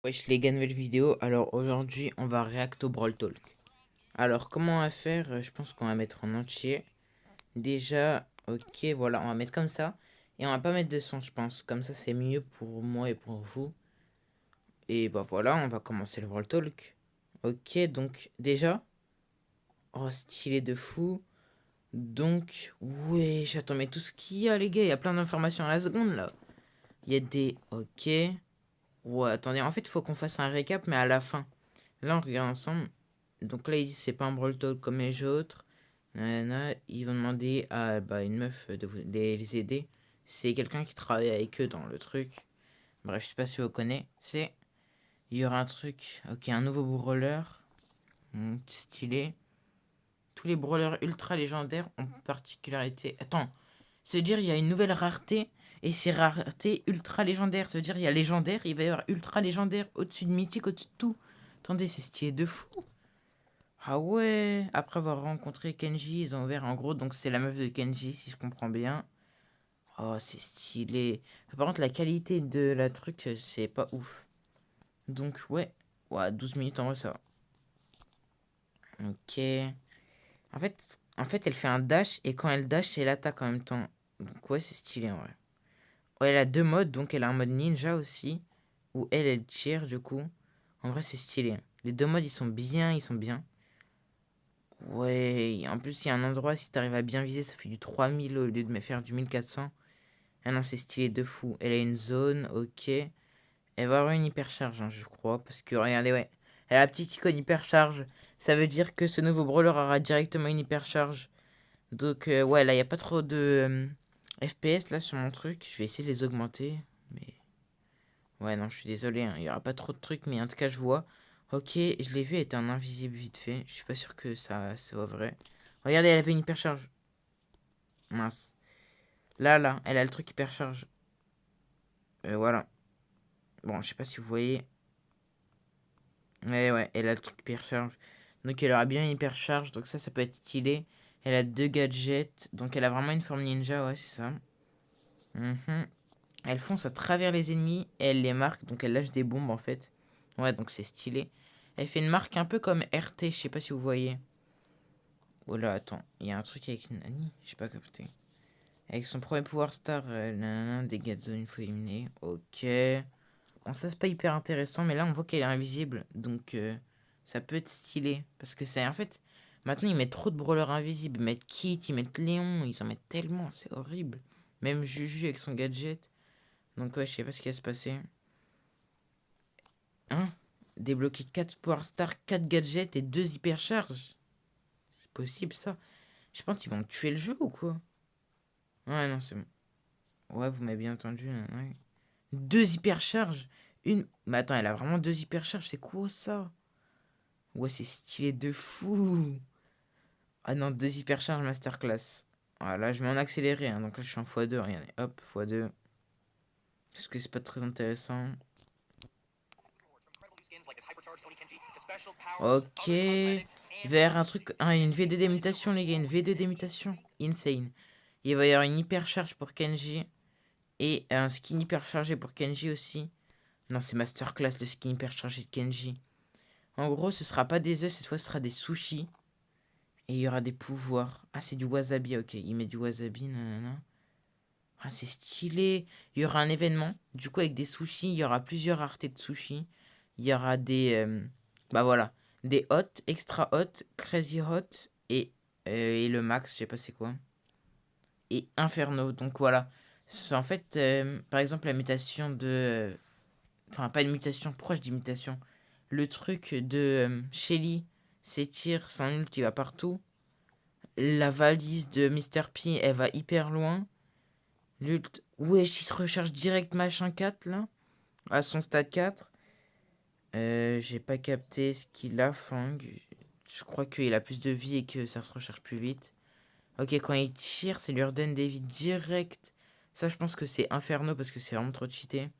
Wesh les gars, nouvelle vidéo. Alors aujourd'hui, on va react au Brawl Talk. Alors comment on va faire? Je pense qu'on va mettre en entier. Déjà, ok, voilà, on va mettre comme ça. Et on va pas mettre de son, je pense. Comme ça, c'est mieux pour moi et pour vous. Et bah voilà, on va commencer le Brawl Talk. Ok, donc déjà, oh stylé de fou. Donc, ouais, j'attends, mais tout ce qu'il y a, les gars, il y a plein d'informations à la seconde là. Il y a des, ok. Ouais, attendez, en fait, il faut qu'on fasse un récap, mais à la fin. Là, on regarde ensemble. Donc là, ils disent c'est pas un brawl talk comme les autres. Nanana, ils vont demander à bah, une meuf de les aider. C'est quelqu'un qui travaille avec eux dans le truc. Bref, je sais pas si vous connaissez. Il y aura un truc. Ok, un nouveau brawler. Stylé. Tous les brawlers ultra légendaires ont particularité. Attends, ça veut dire il y a une nouvelle rareté. Et c'est rareté ultra légendaire. Ça veut dire il y a légendaire, il va y avoir ultra légendaire au-dessus de mythique, au-dessus de tout. Attendez, c'est stylé de fou. Ah ouais, après avoir rencontré Kenji, ils ont ouvert en gros, donc c'est la meuf de Kenji, si je comprends bien. Oh, c'est stylé. Par contre, la qualité de la truc, c'est pas ouf. Donc, ouais. Ouais, 12 minutes en vrai, ça va. Ok. En fait, elle fait un dash, et quand elle dash, elle attaque en même temps. Donc, ouais, c'est stylé en vrai. Ouais, elle a deux modes, donc elle a un mode ninja aussi, où elle tire du coup. En vrai, c'est stylé, hein. Les deux modes, ils sont bien, ils sont bien. Ouais, en plus, il y a un endroit, si t'arrives à bien viser, ça fait du 3000 au lieu de me faire du 1400. Ah non, c'est stylé de fou. Elle a une zone, ok. Elle va avoir une hypercharge, hein, je crois. Parce que, regardez, ouais. Elle a la petite icône hypercharge. Ça veut dire que ce nouveau brawler aura directement une hypercharge. Donc, ouais, là, il n'y a pas trop de FPS, là, sur mon truc. Je vais essayer de les augmenter. Mais, ouais, non, je suis désolé, hein, il n'y aura pas trop de trucs. Mais en tout cas, je vois. Ok, je l'ai vu, elle était en invisible vite fait. Je suis pas sûr que ça soit vrai. Regardez, elle avait une hypercharge. Mince. Là, elle a le truc hypercharge. Voilà. Bon, je sais pas si vous voyez. Ouais, elle a le truc hypercharge. Donc elle aura bien une hypercharge. Donc ça peut être stylé. Elle a deux gadgets. Donc elle a vraiment une forme ninja, ouais, c'est ça. Mhm. Elle fonce à travers les ennemis et elle les marque. Donc elle lâche des bombes en fait. Ouais, donc c'est stylé. Elle fait une marque un peu comme RT. Je sais pas si vous voyez. Oh là, attends. Il y a un truc avec Nani. J'ai pas capté. Avec son premier pouvoir star, nanana, dégâts de zone une fois éliminé. Ok. Bon, ça c'est pas hyper intéressant, mais là on voit qu'elle est invisible. Donc ça peut être stylé. Parce que c'est en fait. Maintenant ils mettent trop de brawlers invisibles. Ils mettent Kit, ils mettent Léon. Ils en mettent tellement. C'est horrible. Même Juju avec son gadget. Donc ouais, je sais pas ce qui va se passer. Hein? Débloquer 4 Power Star, 4 gadgets et 2 hypercharges. C'est possible ça? Je pense qu'ils vont tuer le jeu ou quoi? Ouais, non, c'est bon. Ouais, vous m'avez bien entendu. Ouais. Deux hypercharges. Une. Mais attends, elle a vraiment deux hypercharges. C'est quoi ça? Ouais, c'est stylé de fou. Ah non, deux hypercharges masterclass. Voilà, je mets en accéléré, hein. Donc là, je suis en x2. Regardez, hop, x2. Parce que c'est pas très intéressant. Ok. Vers un truc. Ah, une V2 démutation, les gars. Une V2 démutation. Insane. Il va y avoir une hypercharge pour Kenji. Et un skin hyperchargé pour Kenji aussi. Non, c'est masterclass le skin hyperchargé de Kenji. En gros, ce sera pas des œufs, cette fois ce sera des sushis. Et il y aura des pouvoirs. Ah, c'est du wasabi, ok. Il met du wasabi, nanana. Ah, c'est stylé. Il y aura un événement. Du coup, avec des sushis, il y aura plusieurs raretés de sushis. Il y aura des. Bah voilà. Des hot, extra hot, crazy hot et le max, je sais pas c'est quoi. Et inferno. Donc voilà. En fait, par exemple, la mutation de. Enfin, pas une mutation. Pourquoi je dis mutation? Le truc de Shelly s'étire, sans ult, il va partout. La valise de Mr. P, elle va hyper loin. L'ult. Wesh, il se recharge direct machin 4 là. À son stade 4. J'ai pas capté ce qu'il a, Fang. Je crois qu'il a plus de vie et que ça se recharge plus vite. Ok, quand il tire, ça lui redonne des vies direct. Ça, je pense que c'est Inferno parce que c'est vraiment trop cheaté.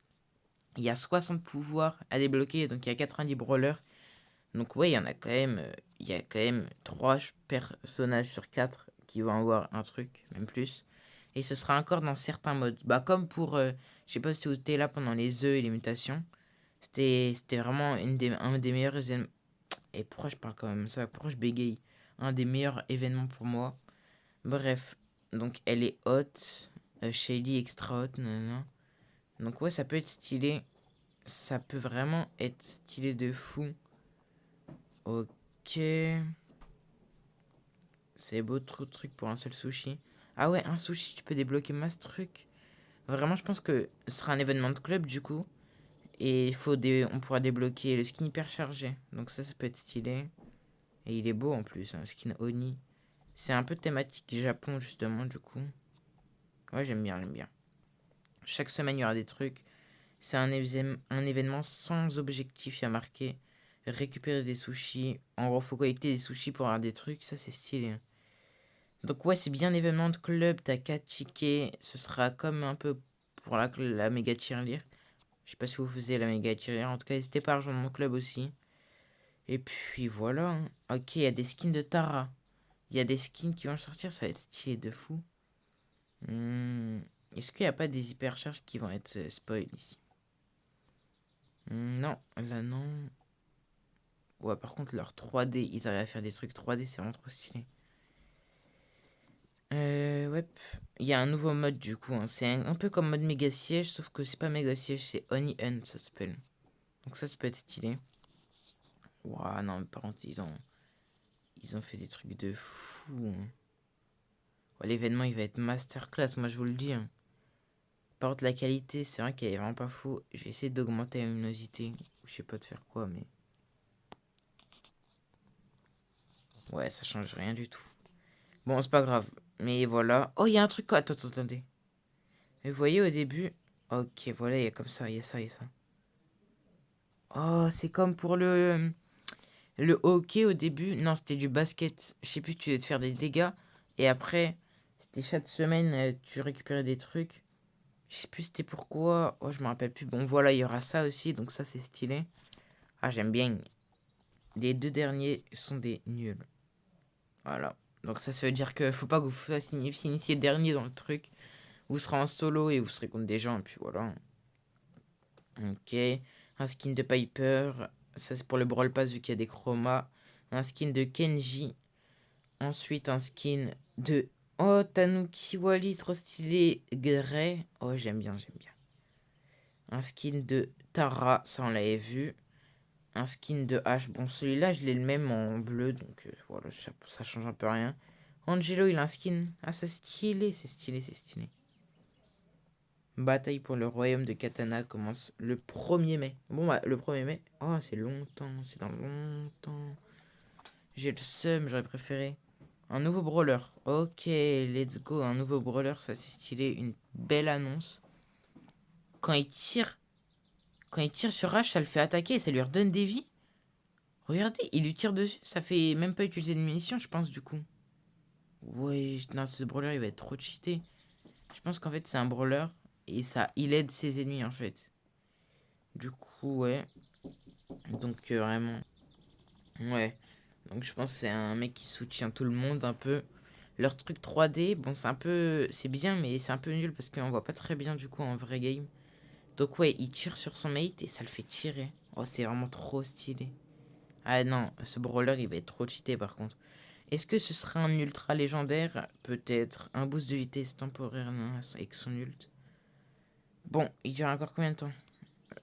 Il y a 60 pouvoirs à débloquer, donc il y a 90 brawlers. Donc ouais, il y en a quand même, il y a quand même 3 personnages sur 4 qui vont avoir un truc, même plus. Et ce sera encore dans certains modes. Bah comme pour, je sais pas si vous étiez là pendant les œufs et les mutations. C'était vraiment un des meilleurs événements. Et pourquoi je parle quand même ça? Pourquoi je bégaye? Un des meilleurs événements pour moi. Bref, donc elle est haute. Shaylee extra haute, nanana. Donc ouais, ça peut être stylé. Ça peut vraiment être stylé de fou. Ok. C'est beau trop de trucs pour un seul sushi. Ah ouais, un sushi, tu peux débloquer masse trucs. Vraiment, je pense que ce sera un événement de club du coup. Et on pourra débloquer le skin hyper chargé. Donc ça peut être stylé. Et il est beau en plus, un skin Oni. C'est un peu thématique Japon justement du coup. Ouais, j'aime bien, j'aime bien. Chaque semaine, il y aura des trucs. C'est un événement sans objectif, il y a marqué. Récupérer des sushis. En gros, faut collecter des sushis pour avoir des trucs. Ça, c'est stylé, hein. Donc ouais, c'est bien un événement de club. T'as 4 tickets. Ce sera comme un peu pour la méga tirelire. Je sais pas si vous faisiez la méga tirelire. En tout cas, n'hésitez pas à rejoindre mon club aussi. Et puis voilà, hein. Ok, il y a des skins de Tara. Il y a des skins qui vont sortir. Ça va être stylé de fou. Hmm, Est-ce qu'il n'y a pas des hypercharges qui vont être spoil ici? Non, là non. Ouais, par contre, leur 3D, ils arrivent à faire des trucs 3D, c'est vraiment trop stylé. Ouais. Il y a un nouveau mode du coup, hein. C'est un peu comme mode méga siège, sauf que c'est pas méga siège, c'est Oni Hunt, ça s'appelle. Donc ça peut être stylé. Ouah, non, mais par contre, ils ont fait des trucs de fou, hein. Ouais, l'événement, il va être masterclass, moi je vous le dis, hein. Par contre, la qualité, c'est vrai qu'elle est vraiment pas fou. Je vais essayer d'augmenter la luminosité. Je sais pas de faire quoi, mais. Ouais, ça change rien du tout. Bon, c'est pas grave. Mais voilà. Oh, il y a un truc. Attends, attendez. Mais vous voyez au début. Ok, voilà, il y a comme ça, il y a ça, il y a ça. Oh, c'est comme pour le hockey au début. Non, c'était du basket. Je sais plus, tu devais te faire des dégâts. Et après, c'était chaque semaine, tu récupérais des trucs. Je sais plus c'était pourquoi. Oh, je me rappelle plus. Bon, voilà, il y aura ça aussi. Donc ça, c'est stylé. Ah, j'aime bien. Les deux derniers sont des nuls. Voilà. Donc ça veut dire que faut pas que vous s'initier dernier dans le truc. Vous serez en solo et vous serez contre des gens. Et puis voilà. Ok. Un skin de Piper. Ça, c'est pour le Brawl Pass vu qu'il y a des chromas. Un skin de Kenji. Ensuite, un skin de. Oh, Tanuki Wally, trop stylé. Grey. Oh, j'aime bien, j'aime bien. Un skin de Tara, ça on l'avait vu. Un skin de H. Bon, celui-là, je l'ai le même en bleu, donc voilà, ça change un peu rien. Angelo, il a un skin. Ah, c'est stylé, c'est stylé, c'est stylé. Bataille pour le royaume de Katana commence le 1er mai. Bon, bah, le 1er mai. Oh, c'est longtemps, c'est dans longtemps. J'ai le seum, j'aurais préféré. Un nouveau brawler. Ok, let's go. Un nouveau brawler, ça c'est stylé. Une belle annonce. Quand il tire, quand il tire sur H, ça le fait attaquer et ça lui redonne des vies. Regardez, il lui tire dessus. Ça fait même pas utiliser de munitions, je pense, du coup. Ouais, non, ce brawler, il va être trop cheaté. Je pense qu'en fait, c'est un brawler et ça, il aide ses ennemis, en fait. Du coup, ouais. Donc, vraiment. Ouais. Donc, je pense que c'est un mec qui soutient tout le monde un peu. Leur truc 3D, bon, c'est un peu. C'est bien, mais c'est un peu nul parce qu'on voit pas très bien, du coup, en vrai game. Donc, ouais, il tire sur son mate et ça le fait tirer. Oh, c'est vraiment trop stylé. Ah non, ce brawler, il va être trop cheaté, par contre. Est-ce que ce sera un ultra légendaire? Peut-être. Un boost de vitesse temporaire avec son ult. Bon, il dure encore combien de temps?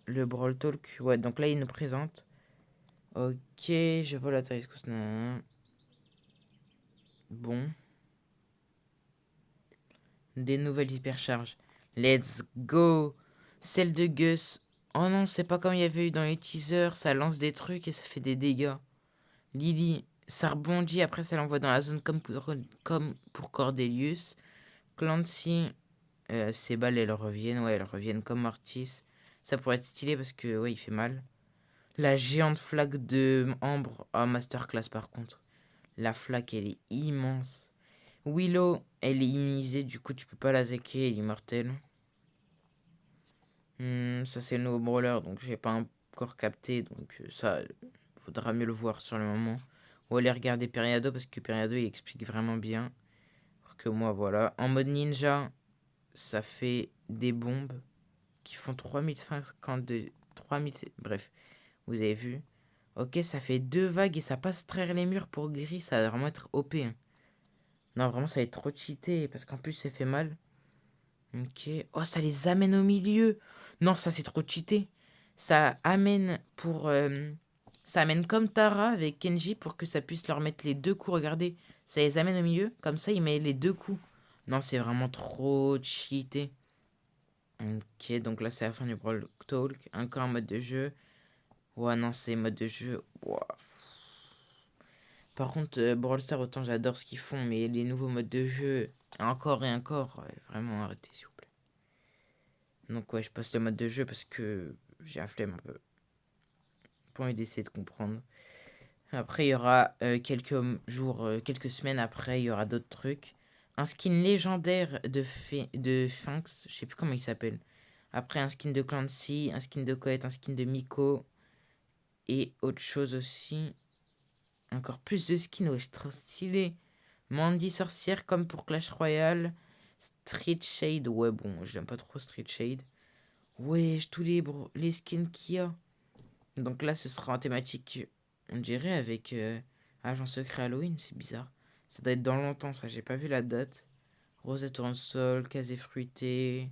Le Brawl Talk. Ouais, donc là, il nous présente. Ok, je vois la taille. Bon. Des nouvelles hypercharges. Let's go! Celle de Gus. Oh non, c'est pas comme il y avait eu dans les teasers. Ça lance des trucs et ça fait des dégâts. Lily, ça rebondit. Après, ça l'envoie dans la zone comme pour Cordelius. Clancy, ces balles, elles reviennent. Ouais, elles reviennent comme Mortis. Ça pourrait être stylé parce que, ouais, il fait mal. La géante flaque de Ambre. Ah, masterclass par contre. La flaque, elle est immense. Willow, elle est immunisée. Du coup, tu peux pas la zacker. Elle est immortelle. Ça, c'est le nouveau brawler. Donc, j'ai pas encore capté. Donc, ça, faudra mieux le voir sur le moment. Ou aller regarder Periado parce que Periado, il explique vraiment bien. Alors que moi, voilà. En mode ninja, ça fait des bombes qui font 3050 de 3000, bref, vous avez vu. Ok, ça fait 2 vagues et ça passe traire les murs pour gris. Ça va vraiment être OP. Hein. Non, vraiment, ça va être trop cheaté parce qu'en plus, ça fait mal. Ok. Oh, ça les amène au milieu. Non, ça, c'est trop cheaté. Ça amène pour... ça amène comme Tara avec Kenji pour que ça puisse leur mettre les 2 coups. Regardez, ça les amène au milieu. Comme ça, il met les 2 coups. Non, c'est vraiment trop cheaté. Ok, donc là, c'est la fin du Brawl Talk. Encore un mode de jeu. Ouais, non, c'est mode de jeu. Ouah. Par contre, Brawl Stars, autant j'adore ce qu'ils font, mais les nouveaux modes de jeu, encore et encore, ouais, vraiment arrêtez, s'il vous plaît. Donc, ouais, je passe le mode de jeu parce que j'ai la flemme un peu. Pour envie d'essayer de comprendre. Après, il y aura quelques jours, quelques semaines après, il y aura d'autres trucs. Un skin légendaire de Sphinx, je sais plus comment il s'appelle. Après, un skin de Clancy, un skin de Coët, un skin de Miko. Et autre chose aussi. Encore plus de skins, ouais, c'est trop stylé. Mandy sorcière comme pour Clash Royale. Street Shade, ouais, bon, j'aime pas trop Street Shade. Ouais, tous les skins qu'il y a. Donc là, ce sera en thématique, on dirait, avec Agent Secret Halloween, c'est bizarre. Ça doit être dans longtemps, ça, j'ai pas vu la date. Rosette Tournesol, Casé Fruité.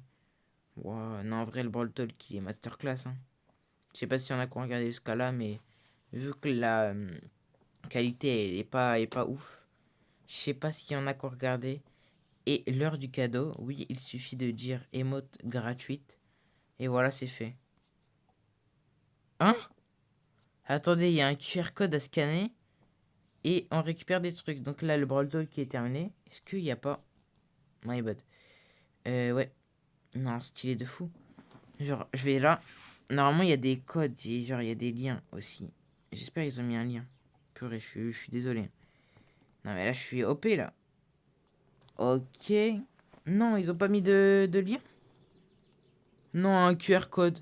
Wow, non, en vrai, le Brawl Talk, il est masterclass. Hein. Je sais pas s'il y en a qui ont regardé jusqu'à là, mais vu que la qualité, elle est pas ouf. Je sais pas s'il y en a qui ont regardé. Et l'heure du cadeau, oui, il suffit de dire émote gratuite. Et voilà, c'est fait. Hein? Attendez, il y a un QR code à scanner. Et on récupère des trucs. Donc là, le Brawl Talk qui est terminé. Est-ce qu'il n'y a pas... My bad. Ouais. Non, stylé de fou. Genre, je vais là. Normalement, il y a des codes. Genre, il y a des liens aussi. J'espère qu'ils ont mis un lien. Purée, je suis désolé. Non, mais là, je suis OP, là. Ok. Non, ils ont pas mis de lien? Non, un QR code.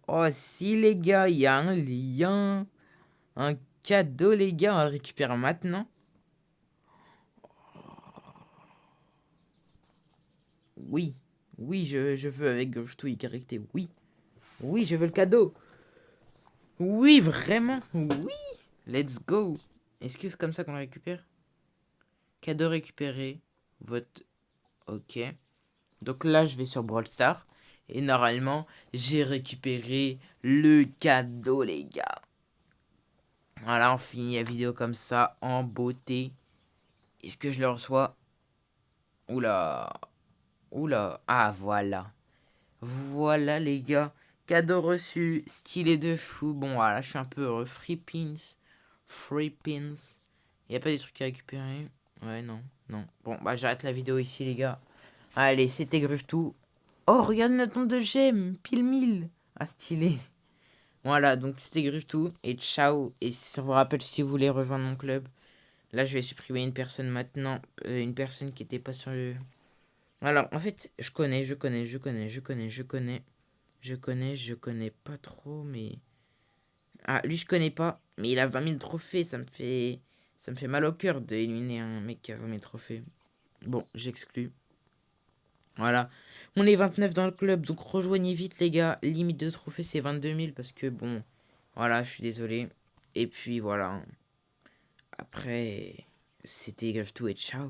Oh, si, les gars, il y a un lien. Un cadeau, les gars, on le récupère maintenant. Oui. Oui, je veux avec Gulf2 et Caractère. Oui. Oui, je veux le cadeau. Oui, vraiment. Oui. Let's go. Est-ce que c'est comme ça qu'on le récupère? Cadeau récupéré. Vote. Ok. Donc là, je vais sur Brawl Stars. Et normalement, j'ai récupéré le cadeau, les gars. Voilà, on finit la vidéo comme ça, en beauté. Est-ce que je le reçois? Oula. Oula. Ah, voilà. Voilà, les gars. Cadeau reçu. Stylé de fou. Bon, voilà, je suis un peu heureux. Free pins. Free pins. Il a pas des trucs à récupérer? Ouais, non. Non. Bon, bah, j'arrête la vidéo ici, les gars. Allez, c'était Gruve tout. Oh, regarde notre nombre de gemmes. Pile 1000. Ah, stylé. Voilà, donc c'était Gruve tout. Et ciao. Et si vous rappelle, si vous voulez rejoindre mon club, là, je vais supprimer une personne maintenant. Une personne qui était pas sur le... Alors, en fait, je connais. Je connais pas trop, mais... Ah, lui, je connais pas, mais il a 20 000 trophées. Ça me fait mal au cœur d'éliminer un mec qui a 20 000 trophées. Bon, j'exclus. Voilà. On est 29 dans le club, donc rejoignez vite, les gars. Limite de trophées, c'est 22 000 parce que, bon, voilà, je suis désolé. Et puis, voilà. Après, c'était grave tout et ciao.